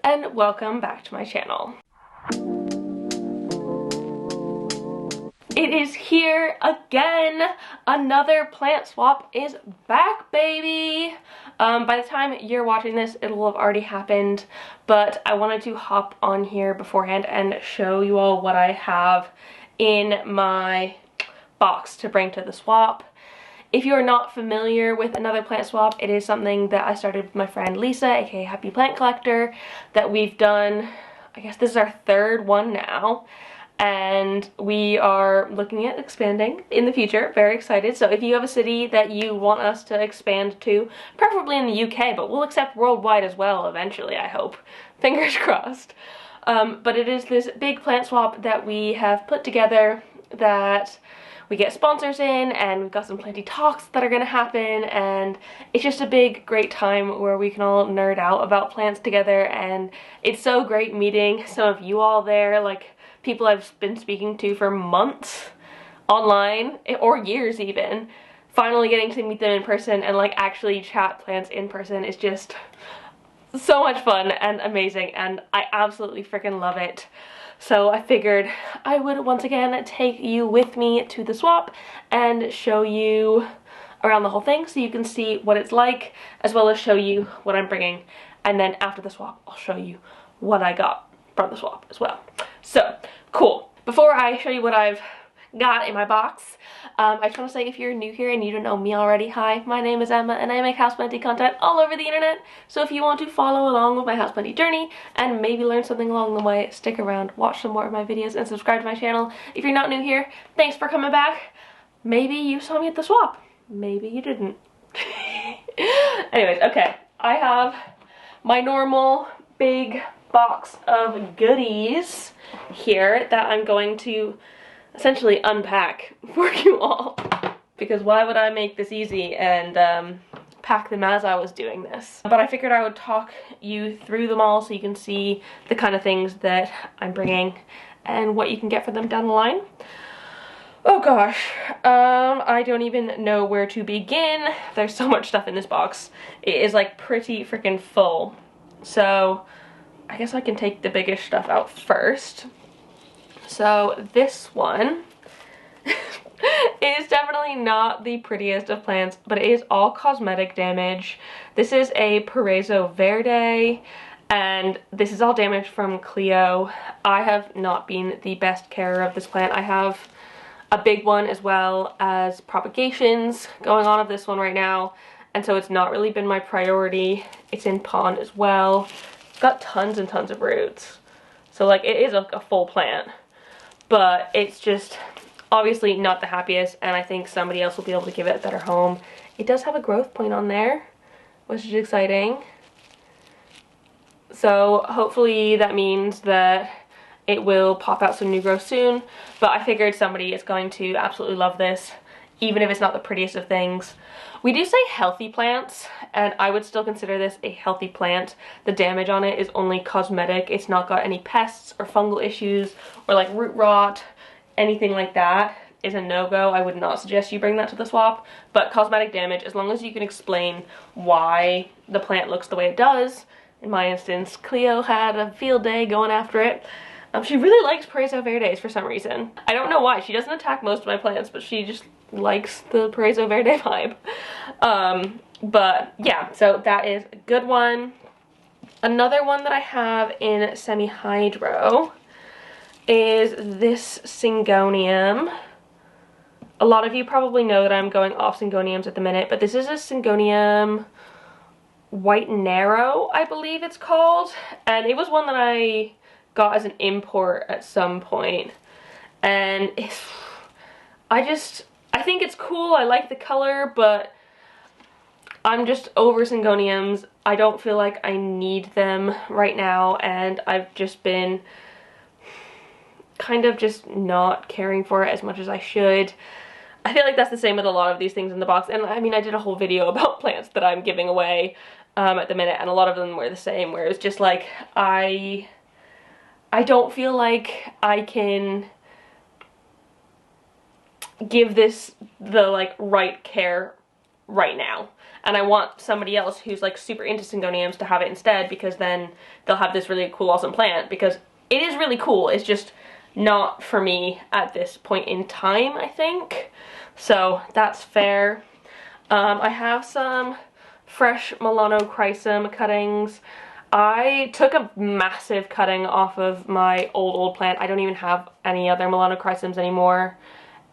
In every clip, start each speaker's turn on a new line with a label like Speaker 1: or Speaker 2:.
Speaker 1: and welcome back to my channel. It is here again. Another plant swap is back, baby. By the time you're watching this, it will have already happened, but I wanted to hop on here beforehand and show you all what I have in my box to bring to the swap. If you are not familiar with another plant swap, it is something that I started with my friend Lisa, aka Happy Plant Collector, that we've done, I guess this is our third one now. And we are looking at expanding in the future. Very excited. So if you have a city that you want us to expand to, preferably in the UK, but we'll accept worldwide as well eventually, I hope. Fingers crossed. But it is this big plant swap that we have put together that we get sponsors in, and we've got some plenty talks that are going to happen, and it's just a big, great time where we can all nerd out about plants together, and it's so great meeting some of you all there, like people I've been speaking to for months online, or years even. Finally getting to meet them in person and like actually chat plants in person is just so much fun and amazing, and I absolutely freaking love it. So I figured I would once again take you with me to the swap and show you around the whole thing so you can see what it's like, as well as show you what I'm bringing, and then after the swap I'll show you what I got from the swap as well. So cool. Before I show you what I've got in my box, I just want to say, if you're new here and you don't know me already, hi, my name is Emma and I make houseplanting content all over the internet. So if you want to follow along with my houseplanting journey and maybe learn something along the way, stick around, watch some more of my videos, and subscribe to my channel. If you're not new here, thanks for coming back. Maybe you saw me at the swap, maybe you didn't. Anyways, okay, I have my normal big box of goodies here that I'm going to essentially unpack for you all, because why would I make this easy and pack them as I was doing this? But I figured I would talk you through them all so you can see the kind of things that I'm bringing and what you can get for them down the line. Oh gosh, I don't even know where to begin. There's so much stuff in this box. It is like pretty freaking full. So I guess I can take the biggest stuff out first. So this one is definitely not the prettiest of plants, but it is all cosmetic damage. This is a Paraiso Verde, and this is all damage from Cleo. I have not been the best carer of this plant. I have a big one as well as propagations going on of this one right now, and so it's not really been my priority. It's in pond as well. It's got tons and tons of roots. So like it is a full plant. But it's just obviously not the happiest, and I think somebody else will be able to give it a better home. It does have a growth point on there, which is exciting. So hopefully that means that it will pop out some new growth soon. But I figured somebody is going to absolutely love this, even if it's not the prettiest of things. We do say healthy plants, and I would still consider this a healthy plant. The damage on it is only cosmetic. It's not got any pests or fungal issues or like root rot. Anything like that is a no-go. I would not suggest you bring that to the swap. But cosmetic damage, as long as you can explain why the plant looks the way it does. In my instance, Cleo had a field day going after it. She really likes Paraiso Verdes for some reason. I don't know why. She doesn't attack most of my plants, but she just likes the Paraiso Verde vibe. But yeah, so that is a good one. Another one that I have in semi-hydro is this Syngonium. A lot of you probably know that I'm going off Syngoniums at the minute, but this is a Syngonium White Narrow, I believe it's called. And it was one that I got as an import at some point, and I think it's cool. I like the color, but I'm just over Syngoniums. I don't feel like I need them right now, and I've just been kind of just not caring for it as much as I should. I feel like that's the same with a lot of these things in the box, and I mean, I did a whole video about plants that I'm giving away at the minute, and a lot of them were the same, where it's just like I don't feel like I can give this the like right care right now. and I want somebody else who's like super into syngoniums to have it instead, because then they'll have this really cool, awesome plant, because it is really cool. It's just not for me at this point in time, I think. So that's fair. I have some fresh Melanochrysum cuttings. I took a massive cutting off of my old plant. I don't even have any other Melanochrysums anymore.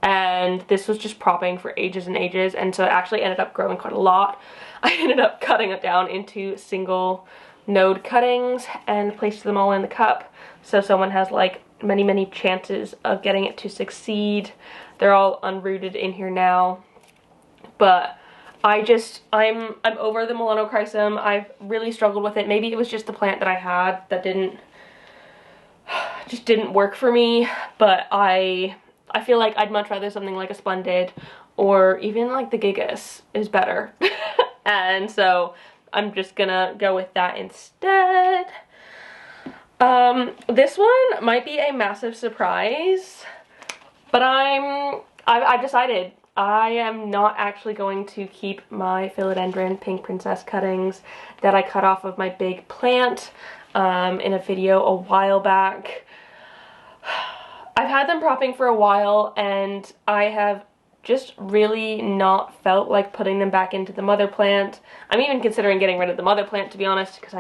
Speaker 1: And this was just propping for ages and ages, and so it actually ended up growing quite a lot. I ended up cutting it down into single node cuttings and placed them all in the cup, so someone has like many chances of getting it to succeed. They're all unrooted in here now, but I'm over the Melanochrysum. I've really struggled with it. Maybe it was just the plant that I had that just didn't work for me, but I feel like I'd much rather something like a Splendid, or even like the Gigas is better. And so I'm just gonna go with that instead. This one might be a massive surprise, but I've decided I am not actually going to keep my Philodendron Pink Princess cuttings that I cut off of my big plant in a video a while back. I've had them propping for a while, and I have just really not felt like putting them back into the mother plant. I'm even considering getting rid of the mother plant, to be honest, because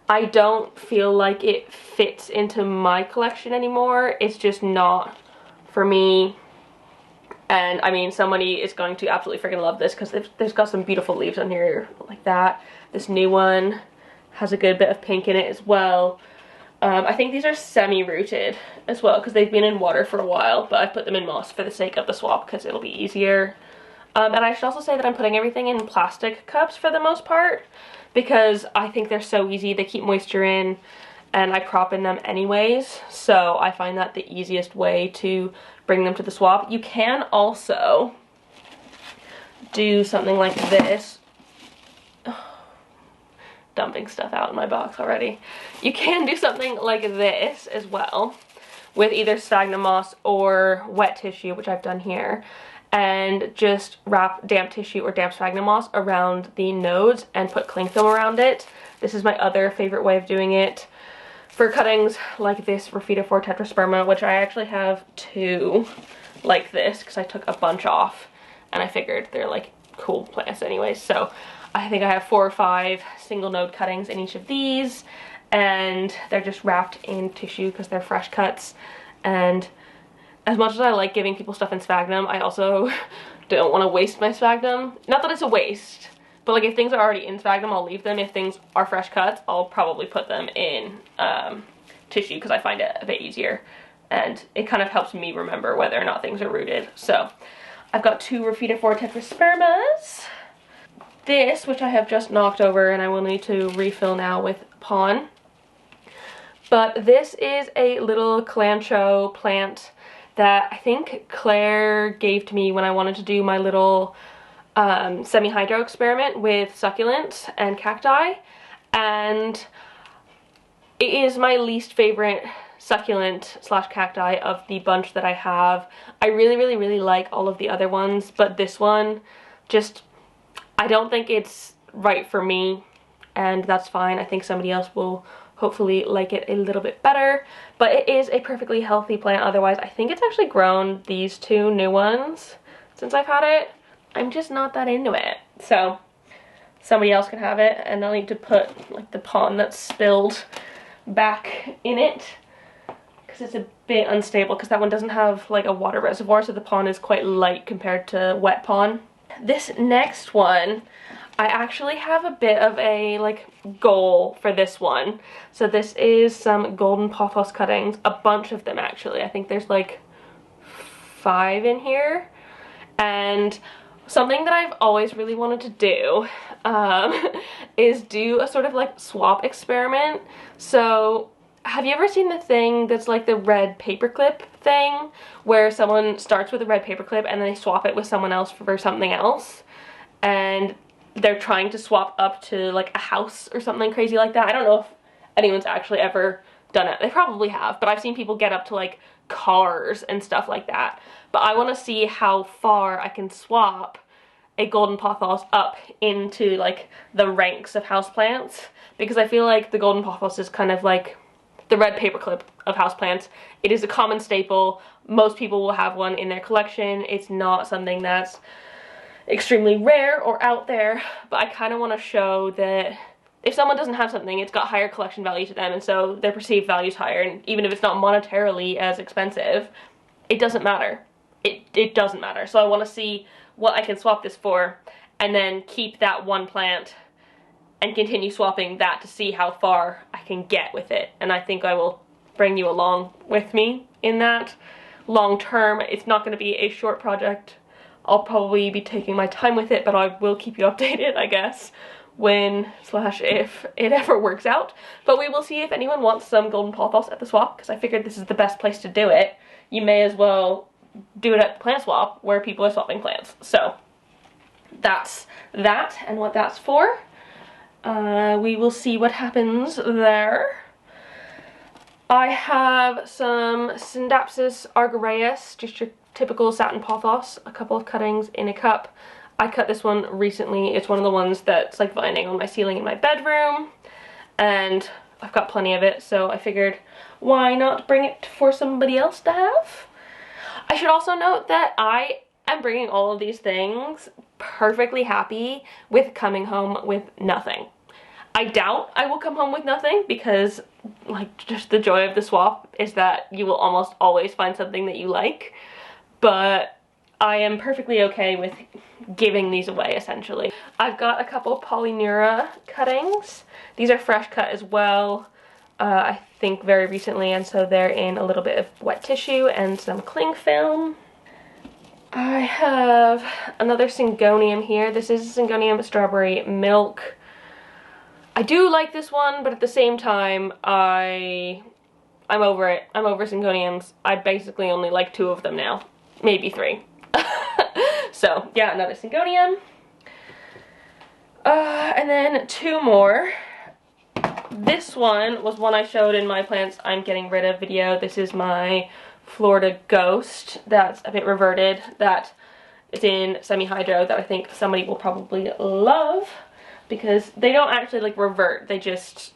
Speaker 1: I don't feel like it fits into my collection anymore. It's just not for me. And I mean, somebody is going to absolutely freaking love this, because there's got some beautiful leaves on here like that. This new one has a good bit of pink in it as well. I think these are semi-rooted as well, because they've been in water for a while, but I put them in moss for the sake of the swap, because it'll be easier. And I should also say that I'm putting everything in plastic cups for the most part, because I think they're so easy. They keep moisture in, and I prop in them anyways, so I find that the easiest way to bring them to the swap. You can also do something like this. Dumping stuff out in my box already. You can do something like this as well, with either sphagnum moss or wet tissue, which I've done here, and just wrap damp tissue or damp sphagnum moss around the nodes and put cling film around it. This is my other favorite way of doing it for cuttings like this Rhaphidophore Tetrasperma, which I actually have two like this because I took a bunch off and I figured they're like cool plants anyways. So I think I have 4 or 5 single node cuttings in each of these, and they're just wrapped in tissue because they're fresh cuts. And as much as I like giving people stuff in sphagnum, I also don't want to waste my sphagnum. Not that it's a waste, but like if things are already in sphagnum, I'll leave them. If things are fresh cuts, I'll probably put them in tissue because I find it a bit easier, and it kind of helps me remember whether or not things are rooted. So I've got 2 Rhaphidophore Tetraspermas. This, which I have just knocked over and I will need to refill now with pon. But this is a little Calancho plant that I think Claire gave to me when I wanted to do my little semi-hydro experiment with succulents and cacti. And it is my least favorite succulent slash cacti of the bunch that I have. I really like all of the other ones, but this one just, I don't think it's right for me, and that's fine. I think somebody else will hopefully like it a little bit better, but it is a perfectly healthy plant otherwise. I think it's actually grown these 2 new ones since I've had it. I'm just not that into it, so somebody else can have it, and I'll need to put like the pon that's spilled back in it because it's a bit unstable, because that one doesn't have like a water reservoir, so the pon is quite light compared to wet pon. This next one, I actually have a bit of a like goal for this one. So this is some golden pothos cuttings, a bunch of them actually. I think there's like 5 in here. And something that I've always really wanted to do is do a sort of like swap experiment. So have you ever seen the thing that's like the red paperclip thing, where someone starts with a red paperclip and then they swap it with someone else for something else, and they're trying to swap up to like a house or something crazy like that? I don't know if anyone's actually ever done it. They probably have, but I've seen people get up to like cars and stuff like that. But I want to see how far I can swap a golden pothos up into like the ranks of houseplants, because I feel like the golden pothos is kind of like the red paperclip of houseplants. It is a common staple. Most people will have one in their collection. It's not something that's extremely rare or out there, but I kind of want to show that if someone doesn't have something, it's got higher collection value to them, and so their perceived value is higher, and even if it's not monetarily as expensive, it doesn't matter. It doesn't matter. So I want to see what I can swap this for, and then keep that one plant and continue swapping that to see how far I can get with it. And I think I will bring you along with me in that long term. It's not going to be a short project. I'll probably be taking my time with it, but I will keep you updated, I guess, when / if it ever works out. But we will see if anyone wants some golden pothos at the swap, because I figured this is the best place to do it. You may as well do it at the plant swap where people are swapping plants. So that's that and what that's for. We will see what happens there. I have some Syndapsis argyraeus, just your typical satin pothos, a couple of cuttings in a cup. I cut this one recently. It's one of the ones that's like vining on my ceiling in my bedroom, and I've got plenty of it, so I figured why not bring it for somebody else to have. I should also note that I am bringing all of these things perfectly happy with coming home with nothing. I doubt I will come home with nothing, because like just the joy of the swap is that you will almost always find something that you like, but I am perfectly okay with giving these away essentially. I've got a couple Polyneura cuttings. These are fresh cut as well, I think very recently, and so they're in a little bit of wet tissue and some cling film. I have another Syngonium here. This is Syngonium strawberry milk. I do like this one, but at the same time, I'm over it. I'm over Syngoniums. I basically only like 2 of them now, maybe 3. So yeah, another Syngonium. And then 2 more. This one was one I showed in my plants I'm getting rid of video. This is my Florida Ghost that's a bit reverted, that is in semi-hydro, that I think somebody will probably love, because they don't actually like revert, they just,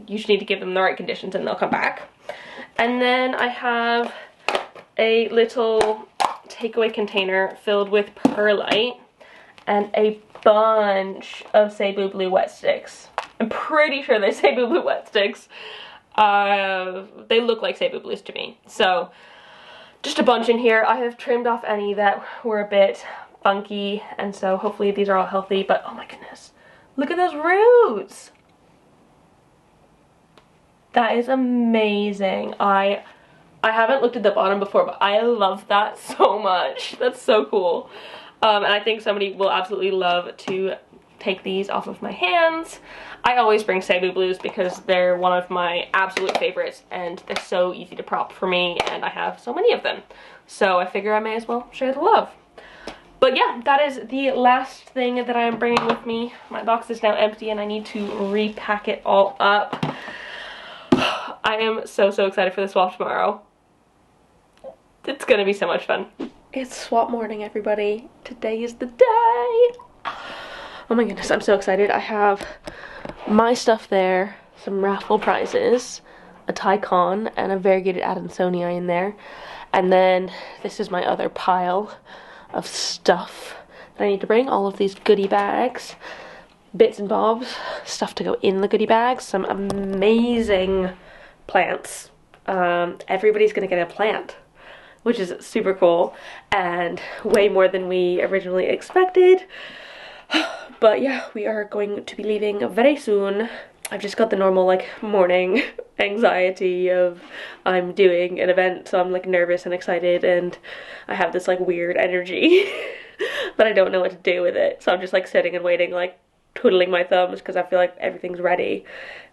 Speaker 1: you just need to give them the right conditions and they'll come back. And then I have a little takeaway container filled with perlite and a bunch of Cebu blue wet sticks. I'm pretty sure they're Cebu blue wet sticks. They look like Cebu blues to me. So just a bunch in here. I have trimmed off any that were a bit funky, and so hopefully these are all healthy, but oh my goodness, look at those roots. That is amazing. I haven't looked at the bottom before, but I love that so much. That's so cool. And I think somebody will absolutely love to take these off of my hands. I always bring Cebu blues because they're one of my absolute favorites, and they're so easy to prop for me, and I have so many of them. So I figure I may as well share the love. But yeah, that is the last thing that I'm bringing with me. My box is now empty and I need to repack it all up. I am so excited for the swap tomorrow. It's gonna be so much fun. It's swap morning, everybody. Today is the day. Oh my goodness, I'm so excited. I have my stuff there, some raffle prizes, a Tycon, and a variegated Adansonii in there. And then this is my other pile of stuff that I need to bring. All of these goodie bags, bits and bobs, stuff to go in the goodie bags, some amazing plants. Everybody's gonna get a plant, which is super cool, and way more than we originally expected. But yeah, we are going to be leaving very soon. I've just got the normal like morning anxiety of I'm doing an event, so I'm like nervous and excited, and I have this like weird energy but I don't know what to do with it, so I'm just like sitting and waiting, like twiddling my thumbs, because I feel like everything's ready.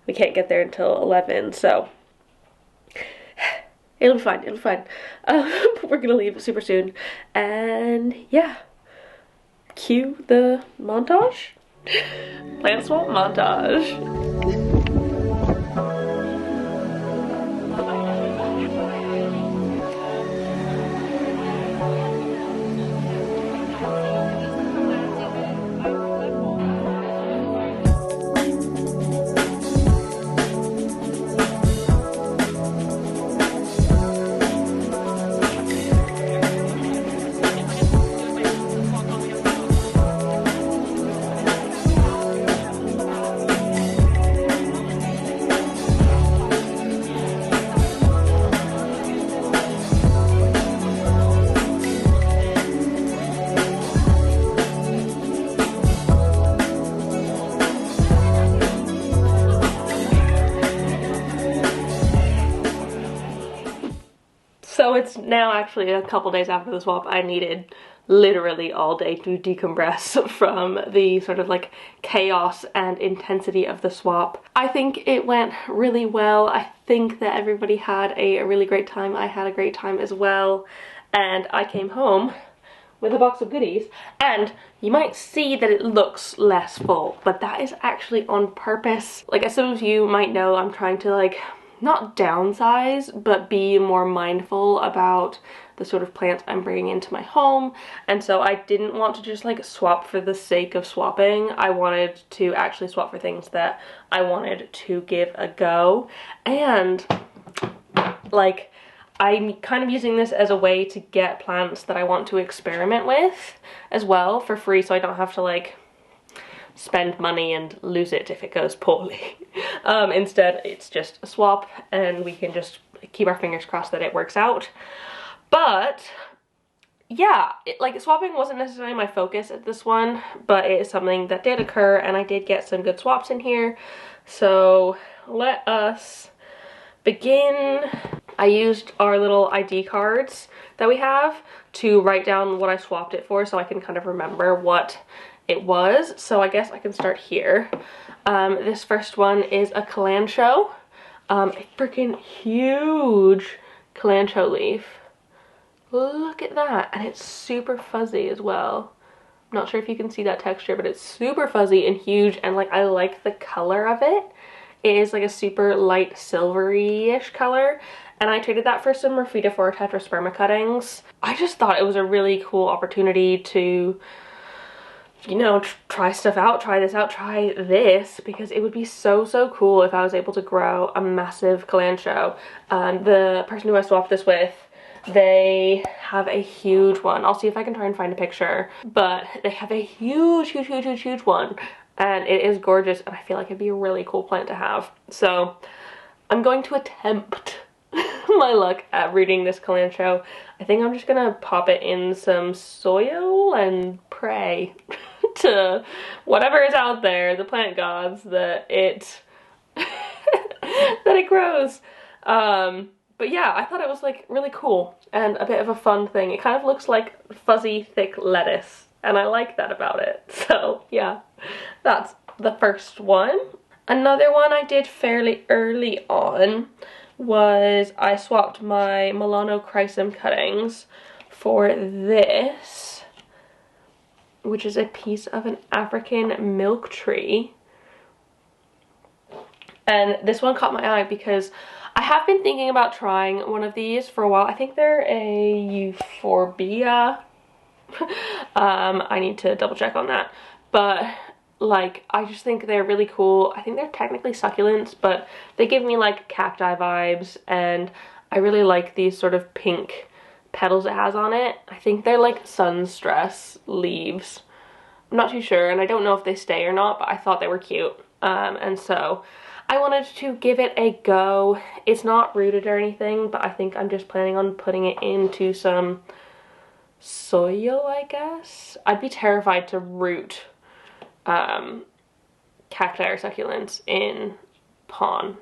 Speaker 1: We can't get there until 11, so it'll be fine, it'll be fine. We're gonna leave super soon, and yeah, cue the montage. Plant swap montage. So it's now actually a couple days after the swap. I needed literally all day to decompress from the sort of like chaos and intensity of the swap. I think it went really well. I think that everybody had a really great time. I had a great time as well. And I came home with a box of goodies, and you might see that it looks less full, but that is actually on purpose. Like, as some of you might know, I'm trying to like not downsize, but be more mindful about the sort of plants I'm bringing into my home. And so I didn't want to just like swap for the sake of swapping. I wanted to actually swap for things that I wanted to give a go. And like, I'm kind of using this as a way to get plants that I want to experiment with as well for free, so I don't have to like spend money and lose it if it goes poorly. Instead, it's just a swap and we can just keep our fingers crossed that it works out. But yeah, like swapping wasn't necessarily my focus at this one, but it is something that did occur and I did get some good swaps in here. So let us begin. I used our little ID cards that we have to write down what I swapped it for so I can kind of remember what it was. So I guess I can start here. This first one is a Calancho, a freaking huge Calancho leaf. Look at that, and it's super fuzzy as well. I'm not sure if you can see that texture, but it's super fuzzy and huge, and like I like the color of it. It is like a super light silvery-ish color, and I traded that for some Raphidophora Tetrasperma cuttings. I just thought it was a really cool opportunity to, you know, try stuff out, try this out, try this, because it would be so cool if I was able to grow a massive Calancho. The person who I swapped this with, they have a huge one. I'll see if I can try and find a picture, but they have a huge one, and it is gorgeous, and I feel like it'd be a really cool plant to have. So I'm going to attempt my luck at rooting this Calancho. I think I'm just gonna pop it in some soil and pray to whatever is out there, the plant gods, that it that it grows. But yeah, I thought it was like really cool and a bit of a fun thing. It kind of looks like fuzzy, thick lettuce, and I like that about it. So yeah, that's the first one. Another one I did fairly early on was I swapped my Melanochrysum cuttings for this, which is a piece of an African milk tree. And this one caught my eye because I have been thinking about trying one of these for a while. I think they're a euphorbia. I need to double check on that. But like, I just think they're really cool. I think they're technically succulents, but they give me like cacti vibes, and I really like these sort of pink petals it has on it. I think they're like sunstress leaves. I'm not too sure, and I don't know if they stay or not, but I thought they were cute. And so I wanted to give it a go. It's not rooted or anything, but I think I'm just planning on putting it into some soil, I guess. I'd be terrified to root cacti or succulents in pond.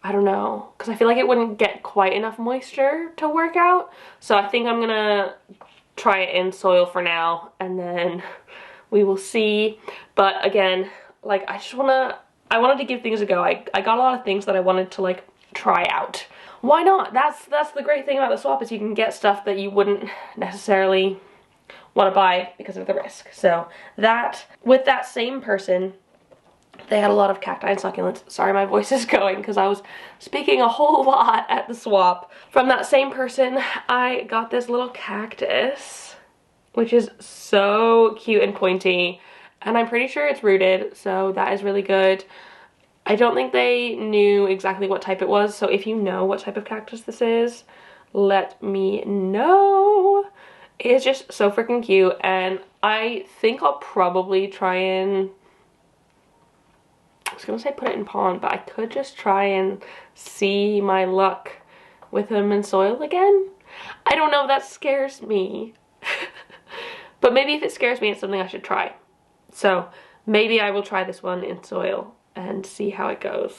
Speaker 1: I don't know, because I feel like it wouldn't get quite enough moisture to work out. So I think I'm gonna try it in soil for now, and then we will see. But again, like, I wanted to give things a go. I got a lot of things that I wanted to like try out. Why not? That's the great thing about the swap, is you can get stuff that you wouldn't necessarily want to buy because of the risk. So that, with that same person, they had a lot of cacti and succulents. Sorry, my voice is going because I was speaking a whole lot at the swap. From that same person, I got this little cactus, which is so cute and pointy, and I'm pretty sure it's rooted, so that is really good. I don't think they knew exactly what type it was, so if you know what type of cactus this is, let me know. It's just so freaking cute, and I think I'll probably try and, I was gonna say put it in pond, but I could just try and see my luck with them in soil again. I don't know, that scares me. But maybe if it scares me, it's something I should try. So maybe I will try this one in soil and see how it goes,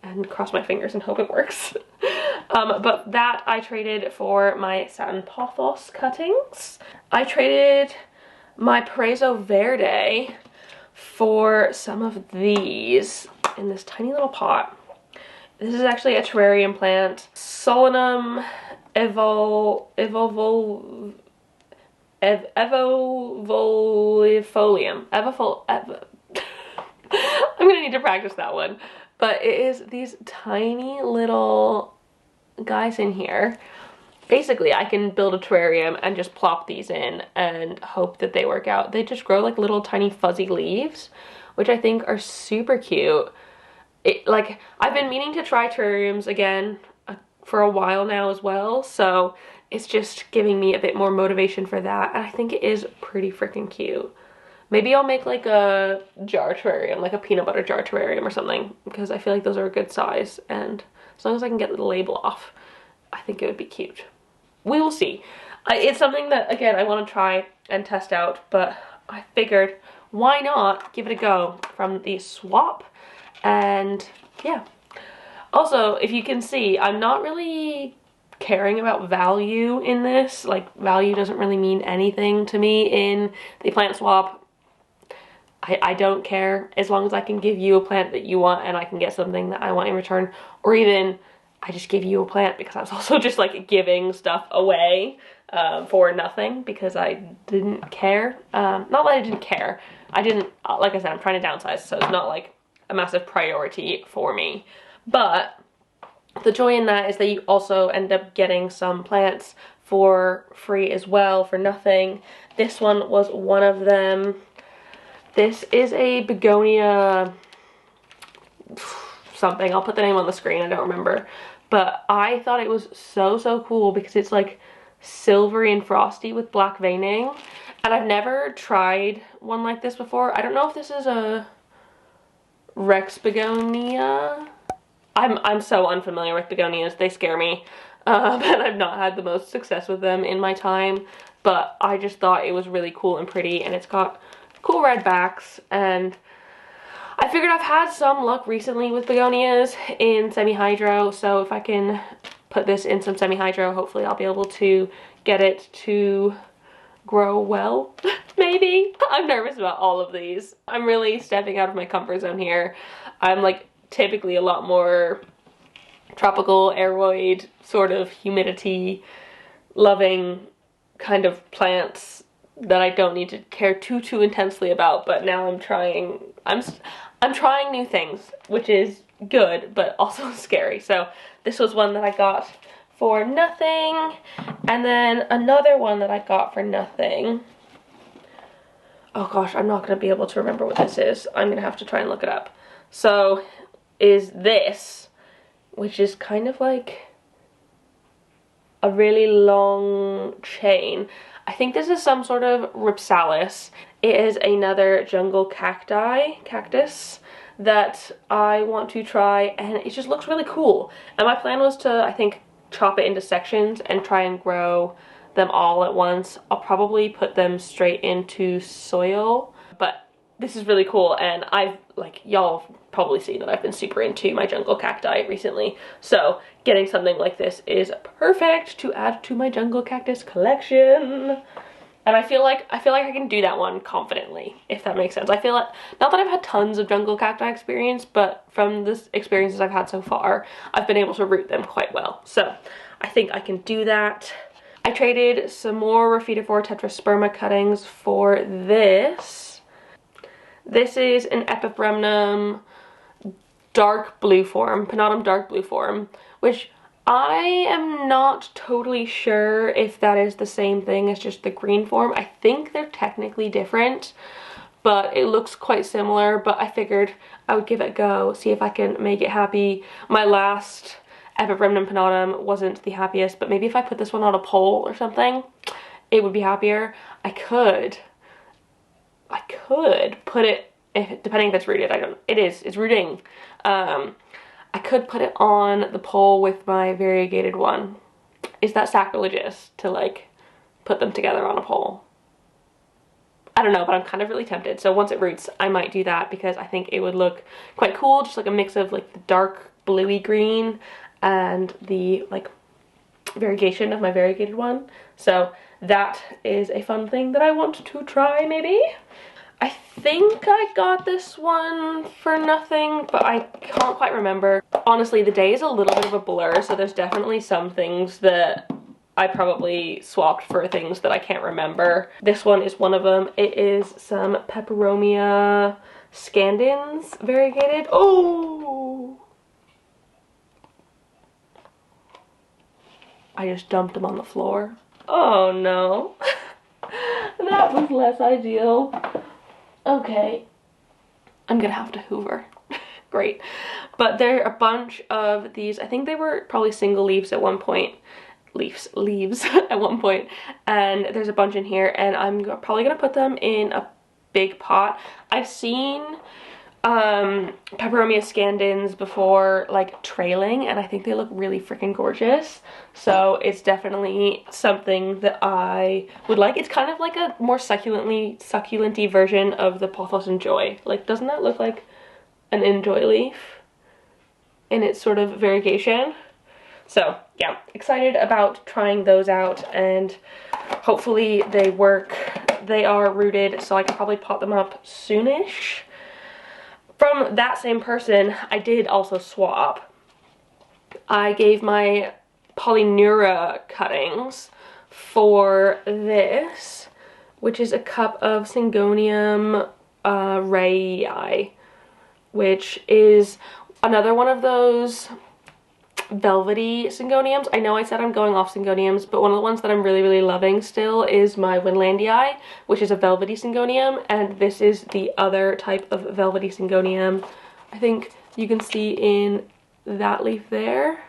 Speaker 1: and cross my fingers and hope it works. But that I traded for my satin Pothos cuttings. I traded my Paraiso Verde for some of these in this tiny little pot. This is actually a terrarium plant. Solanum evovolium. I'm gonna need to practice that one. But it is these tiny little guys in here. Basically, I can build a terrarium and just plop these in and hope that they work out. They just grow like little tiny fuzzy leaves, which I think are super cute. Like, I've been meaning to try terrariums again for a while now as well, so it's just giving me a bit more motivation for that, and I think it is pretty freaking cute. Maybe I'll make like a jar terrarium, like a peanut butter jar terrarium or something, because I feel like those are a good size, and as long as I can get the label off, I think it would be cute. We will see. It's something that, again, I want to try and test out, but I figured why not give it a go from the swap, and yeah. Also, if you can see, I'm not really caring about value in this. Like, value doesn't really mean anything to me in the plant swap. I don't care as long as I can give you a plant that you want and I can get something that I want in return, or even I just give you a plant, because I was also just like giving stuff away for nothing because I didn't care. Not that I didn't care. I didn't, like I said, I'm trying to downsize, so it's not like a massive priority for me. But the joy in that is that you also end up getting some plants for free as well, for nothing. This one was one of them. This is a Begonia something. I'll put the name on the screen, I don't remember. But I thought it was so cool because it's like silvery and frosty with black veining. And I've never tried one like this before. I don't know if this is a Rex Begonia. I'm so unfamiliar with begonias, they scare me. And I've not had the most success with them in my time. But I just thought it was really cool and pretty, and it's got cool red backs, and I figured I've had some luck recently with begonias in semi-hydro, so if I can put this in some semi-hydro, hopefully I'll be able to get it to grow well, maybe. I'm nervous about all of these. I'm really stepping out of my comfort zone here. I'm like typically a lot more tropical, aeroid, sort of humidity loving kind of plants that I don't need to care too intensely about, but now I'm trying new things, which is good, but also scary. So this was one that I got for nothing, and then another one that I got for nothing. Oh gosh, I'm not gonna be able to remember what this is. I'm gonna have to try and look it up. So is this, which is kind of like a really long chain. I think this is some sort of Ripsalis. It is another jungle cactus that I want to try, and it just looks really cool. And my plan was to, I think, chop it into sections and try and grow them all at once. I'll probably put them straight into soil, but this is really cool, and I've, like, y'all probably seen that I've been super into my jungle cacti recently, so getting something like this is perfect to add to my jungle cactus collection. And I feel like I can do that one confidently, if that makes sense. I feel like, not that I've had tons of jungle cacti experience, but from the experiences I've had so far, I've been able to root them quite well. So I think I can do that. I traded some more Raphidophore Tetrasperma cuttings for this. This is an Peperomia dark blue form, Panatum dark blue form, which I am not totally sure if that is the same thing as just the green form. I think they're technically different, but it looks quite similar. But I figured I would give it a go, see if I can make it happy. My last Peperomia Panatum wasn't the happiest, but maybe if I put this one on a pole or something, it would be happier. I could put it, depending if it's rooted, it's rooting. I could put it on the pole with my variegated one. Is that sacrilegious to like put them together on a pole? I don't know, but I'm kind of really tempted. So once it roots, I might do that because I think it would look quite cool. Just like a mix of like the dark bluey green and the like variegation of my variegated one. So that is a fun thing that I want to try maybe. I think I got this one for nothing, but I can't quite remember. Honestly, the day is a little bit of a blur, so there's definitely some things that I probably swapped for things that I can't remember. This one is one of them. It is some Peperomia scandins variegated. Oh! I just dumped them on the floor. Oh no. That was less ideal. Okay. I'm gonna have to hoover. Great. But there are a bunch of these. I think they were probably single leaves at one point. Leaves at one point, and there's a bunch in here, and I'm probably gonna put them in a big pot. I've seen Peperomia scandins before, like trailing, and I think they look really freaking gorgeous, so it's definitely something that I would like. It's kind of like a more succulent-y version of the Pothos Enjoy. Like, doesn't that look like an enjoy leaf in its sort of variegation? So yeah, excited about trying those out, and hopefully they work. They are rooted, so I can probably pot them up soonish. From that same person, I did also swap. I gave my Polyneura cuttings for this, which is a cup of Syngonium rayi, which is another one of those velvety Syngoniums. I know I said I'm going off Syngoniums, but one of the ones that I'm really loving still is my Winlandii, which is a velvety Syngonium, and this is the other type of velvety Syngonium. I think you can see in that leaf there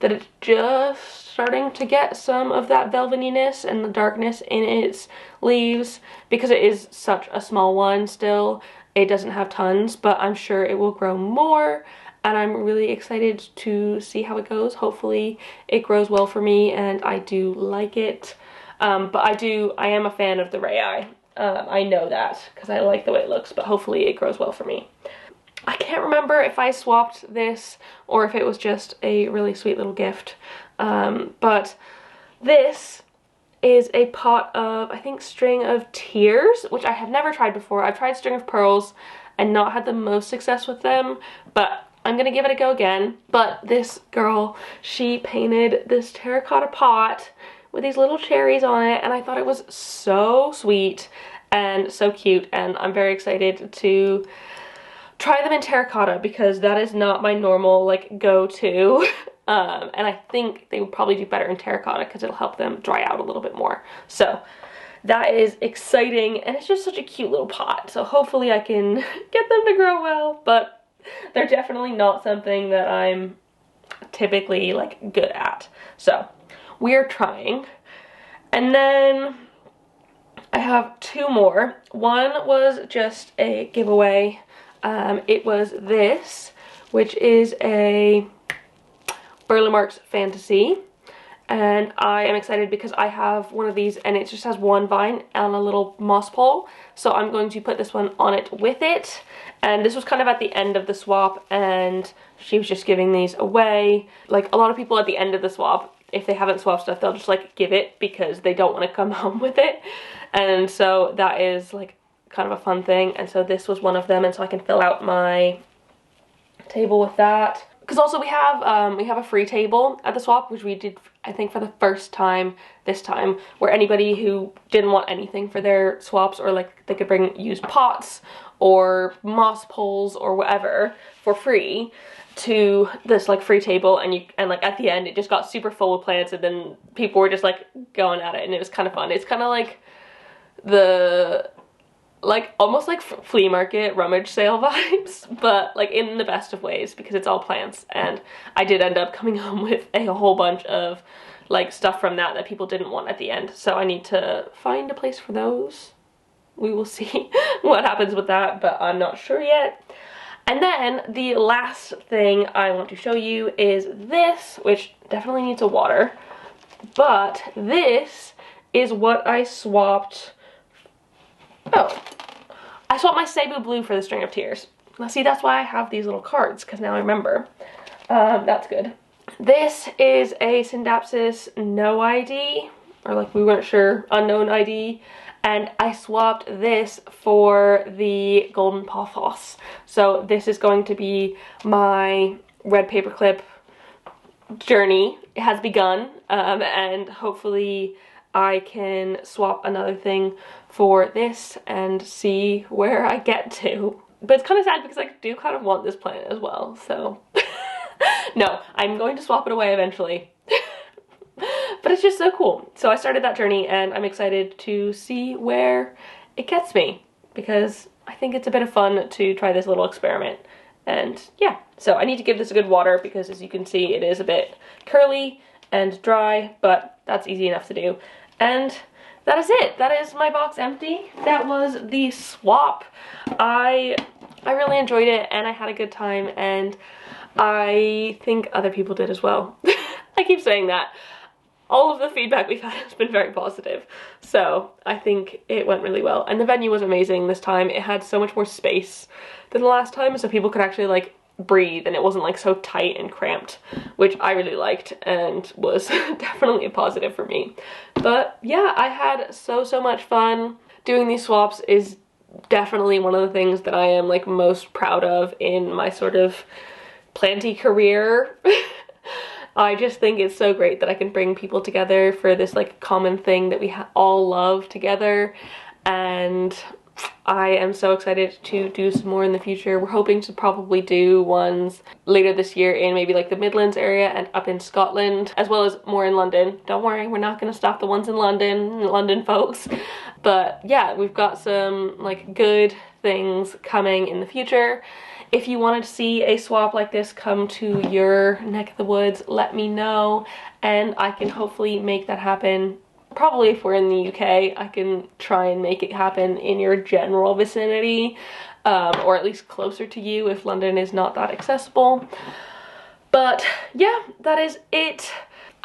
Speaker 1: that it's just starting to get some of that velvetiness and the darkness in its leaves. Because it is such a small one still, it doesn't have tons, but I'm sure it will grow more. And I'm really excited to see how it goes. Hopefully it grows well for me, and I do like it. But I am a fan of the rayi. I know that because I like the way it looks, but hopefully it grows well for me. I can't remember if I swapped this or if it was just a really sweet little gift. But this is a pot of, I think, String of Tears, which I have never tried before. I've tried String of Pearls and not had the most success with them, but I'm gonna give it a go again. But this girl, she painted this terracotta pot with these little cherries on it, and I thought it was so sweet and so cute, and I'm very excited to try them in terracotta because that is not my normal like go-to. And I think they would probably do better in terracotta because it'll help them dry out a little bit more. So that is exciting, and it's just such a cute little pot, so hopefully I can get them to grow well, but they're definitely not something that I'm typically like good at. So we're trying. And then I have two more. One was just a giveaway. It was this, which is a burlamworks Fantasy. And I am excited because I have one of these and it just has one vine on a little moss pole. So I'm going to put this one on it with it. And this was kind of at the end of the swap, and she was just giving these away. Like, a lot of people at the end of the swap, if they haven't swapped stuff, they'll just like give it because they don't want to come home with it. And so that is like kind of a fun thing. And so this was one of them, and so I can fill out my table with that. Because also we have a free table at the swap, which we did, I think, for the first time this time, where anybody who didn't want anything for their swaps, or like they could bring used pots or moss poles or whatever for free to this like free table, and like at the end it just got super full of plants, and then people were just like going at it, and it was kind of fun. It's kind of like the almost like flea market rummage sale vibes, but like in the best of ways because it's all plants. And I did end up coming home with a whole bunch of like stuff from that people didn't want at the end, so I need to find a place for those. We will see what happens with that, but I'm not sure yet. And then the last thing I want to show you is this, which definitely needs a water, but this is what I swapped. Oh, I swapped my Cebu blue for the String of Tears. Now see, that's why I have these little cards, because now I remember. That's good. This is a Syndapsis no ID, or like we weren't sure, unknown ID, and I swapped this for the golden Pothos. So this is going to be my red paperclip journey. It has begun, and hopefully I can swap another thing for this and see where I get to. But it's kind of sad because I do kind of want this plant as well, so no, I'm going to swap it away eventually. But it's just so cool. So I started that journey and I'm excited to see where it gets me, because I think it's a bit of fun to try this little experiment. And yeah, so I need to give this a good water because, as you can see, it is a bit curly and dry, but that's easy enough to do. And that is it. That is my box empty. That was the swap. I really enjoyed it and I had a good time, and I think other people did as well. I keep saying that. All of the feedback we've had has been very positive, so I think it went really well. And the venue was amazing this time. It had so much more space than the last time, so people could actually like breathe and it wasn't like so tight and cramped, which I really liked and was definitely a positive for me. But yeah, I had so much fun. Doing these swaps is definitely one of the things that I am like most proud of in my sort of planty career. I just think it's so great that I can bring people together for this like common thing that we all love together, and I am so excited to do some more in the future. We're hoping to probably do ones later this year in maybe like the Midlands area and up in Scotland, as well as more in London. Don't worry, we're not going to stop the ones in London folks. But yeah, we've got some like good things coming in the future. If you wanted to see a swap like this come to your neck of the woods, let me know and I can hopefully make that happen. Probably if we're in the UK, I can try and make it happen in your general vicinity, or at least closer to you if London is not that accessible. But yeah, that is it.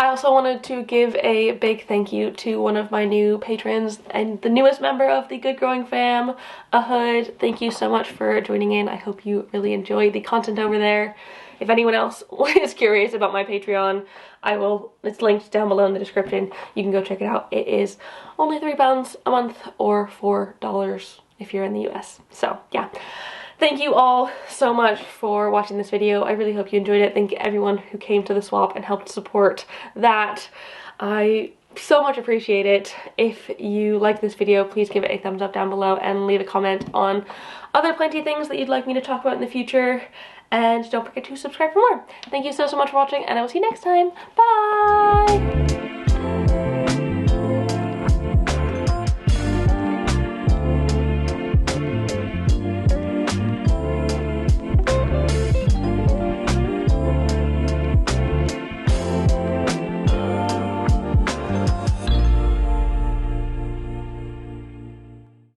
Speaker 1: I also wanted to give a big thank you to one of my new patrons and the newest member of the Good Growing fam, Ahud. Thank you so much for joining in. I hope you really enjoy the content over there. If anyone else is curious about my Patreon, it's linked down below in the description. You can go check it out. It is only £3 a month or $4 if you're in the US. So yeah. Thank you all so much for watching this video. I really hope you enjoyed it. Thank you everyone who came to the swap and helped support that. I so much appreciate it. If you like this video, please give it a thumbs up down below and leave a comment on other plenty of things that you'd like me to talk about in the future. And don't forget to subscribe for more. Thank you so much for watching, and I will see you next time. Bye!